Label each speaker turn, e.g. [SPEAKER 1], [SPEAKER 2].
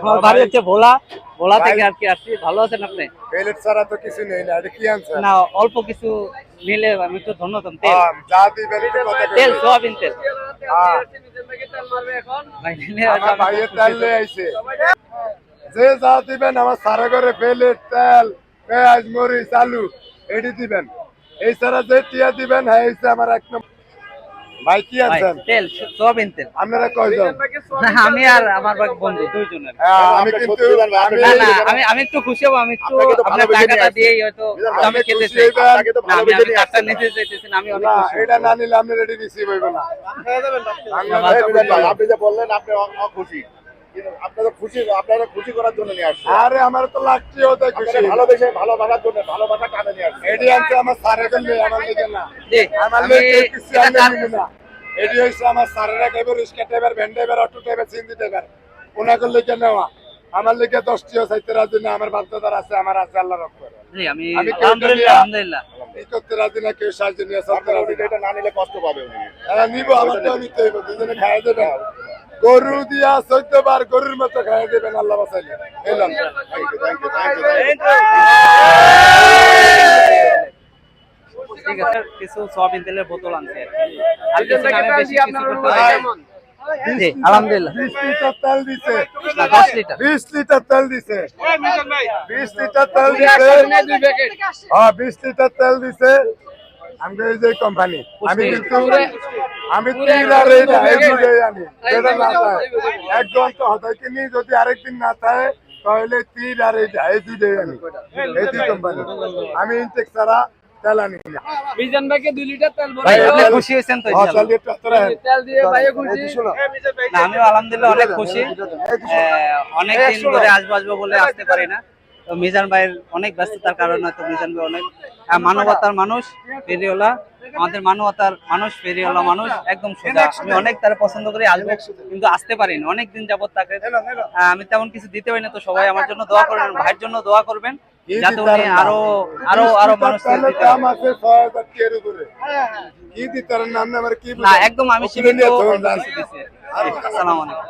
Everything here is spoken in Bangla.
[SPEAKER 1] আমার বাড়ি হচ্ছে ভোলা। ভোলা থেকে আর কি আসছি। ভালো আছেন আপনি?
[SPEAKER 2] পেলেট ছাড়া তো কিছু নেই না, এটা কি আনছেন?
[SPEAKER 1] না, অল্প কিছু নিলে আমি একটু ধন্য হতাম। তেল,
[SPEAKER 2] যা দিবেন একটু কথা
[SPEAKER 1] তেল,
[SPEAKER 2] কইবেন।
[SPEAKER 1] সোয়াবিন তেল। ভাই নিলে হয়তো
[SPEAKER 2] আমার
[SPEAKER 1] আমি
[SPEAKER 2] ভাইয়ের
[SPEAKER 1] খুশি
[SPEAKER 2] তেল
[SPEAKER 1] হতাম।
[SPEAKER 2] লয়ে আইছে। যে যা দিবেন আমার সারা ঘরে পেলেট, তেল, পেঁয়াজ, মরিচ, আলু এটি দিবেন। এই ছাড়া যে টিয়া দিবেন হ্যাঁ এই আমার এক নম্বর। ভাই কি
[SPEAKER 1] ভাই
[SPEAKER 2] আনছেন?
[SPEAKER 1] তেল, সোয়াবিন তেল।
[SPEAKER 2] আপনারা কয়জন?
[SPEAKER 1] না, আমি আর আমার বন্ধু দুইজনের।
[SPEAKER 2] আমি কিন্তু
[SPEAKER 1] না না, আমি একটু খুশি হবো। আমি একটু আপনার টাকাটা দিয়েই হয়তো আমি খেতে চাই। না, আমি কার্ডটা নিতে চাইতেছি না। আমি অনেক
[SPEAKER 2] না,
[SPEAKER 1] খুশি।
[SPEAKER 2] এটা না নিলে আপনি রেডি রিসিভ হইব না।
[SPEAKER 3] আপনি যে বললেন আপনি খুশি, আপনারা খুশি, আপনারা খুশি করার জন্য নিয়ে আসছেন।
[SPEAKER 2] আরে আমার তো লাগছে ওদের খুশি।
[SPEAKER 3] ভালোবেসে ভালোবাসার জন্য, ভালোবাসা টানে নিয়ে আসছেন।
[SPEAKER 2] এডি আনছে আমার স্যারের জন্য, আমার লেগে না।
[SPEAKER 1] জি,
[SPEAKER 2] আমার
[SPEAKER 1] আমি
[SPEAKER 2] লেগে কিছু
[SPEAKER 1] এটা
[SPEAKER 2] আনলে নিব না। এডি হইছে আমার স্যারেরা ড্রাইভার, রিক্সা driver, van driver, auto driver, CNG driver. ওনাদের লেগে নেওয়া। আমার লেগে 10টিও চাইতে রাজি না। আমার বাধ্যতার আছে, আমার আছে আল্লাহর রহমতে।
[SPEAKER 1] জি, আমি
[SPEAKER 2] আলহামদুলিল্লাহ,
[SPEAKER 1] আলহামদুলিল্লাহ।
[SPEAKER 2] এই করতে রাজি না, কেউ সাহায্য নিয়ে চলতে রাজি না।
[SPEAKER 3] এটা না নিলে কষ্ট পাবে উনি।
[SPEAKER 2] নিব, আমার তো নিতে হইব, দুজনে খাইয়ে দেবেন। গরু দিয়া 14 বার গরুর মতো খাইয়ে দেবেন আল্লাহ বাঁচাইলে। এলাম।
[SPEAKER 1] ঠিক আছে, কিছু সয়াবিন তেলের বোতল আনছে আর কিছু না, আমি বেশি কিছু করতে পারি না। জি, আলহামদুলিল্লাহ।
[SPEAKER 2] 20 লিটার তেল দিছে।
[SPEAKER 1] না, 10 লিটার।
[SPEAKER 2] 20 লিটার তেল দিছে। 20 লিটার তেল দিছে। 20 লিটার তেল দিছে। আমি এই যে কোম্পানি, আমি কিন্তু আমি 3 আর এই দুটোই আনি। যেটা না থাকে একদম তো হতাই কিনি, যদি আরেকদিন না থাকে তাহলে 3 আর এই দুটোই আনি। এই দুই কোম্পানি আমি ইনটেক ছাড়া তেল আনি না।
[SPEAKER 4] মিজান ভাইকে 2 লিটার তেল
[SPEAKER 1] ভাই
[SPEAKER 4] ভরে
[SPEAKER 1] আপনি খুশি হয়েছেন তো?
[SPEAKER 2] হ্যাঁ,
[SPEAKER 1] ইনশাআল্লাহ।
[SPEAKER 2] চালিয়ে ট্রাক্টরে
[SPEAKER 4] তেল দিয়ে ভাইয়ে খুশি।
[SPEAKER 1] না, আমিও আলহামদুলিল্লাহ অনেক খুশি। অনেকদিন ধরে আসবো আসবো বলে আসতে পারি না। তো মিজান ভাইয়ের অনেক ব্যস্ততার কারণে হয়তো মিজান ভাই অনেক মানবতার মানুষ, ফেরিওয়ালা, আমাদের মানবতার মানুষ, ফেরিওয়ালা মানুষ, একদম সোজা। আমি অনেক তারা পছন্দ করি, আসবো কিন্তু আসতে পারিনি অনেকদিন যাবত তাকে। আমি তেমন কিছু দিতে পারি না। তো সবাই আমার জন্য দোয়া করবেন, ভাইয়ের জন্য দোয়া করবেন, যাতে উনি আরো আরো আরো মানুষ
[SPEAKER 2] তেলের দাম আছে 6000 টাকার উপরে। কি দিতার নাম না আমার কি
[SPEAKER 1] না,
[SPEAKER 2] বুঝাই?
[SPEAKER 1] একদম আমি
[SPEAKER 2] ওখানে
[SPEAKER 1] সীমিত
[SPEAKER 2] নিয়ে তখন
[SPEAKER 1] অল্প
[SPEAKER 2] যান।
[SPEAKER 1] কিছু দিছি। আসসালামু আলাইকুম।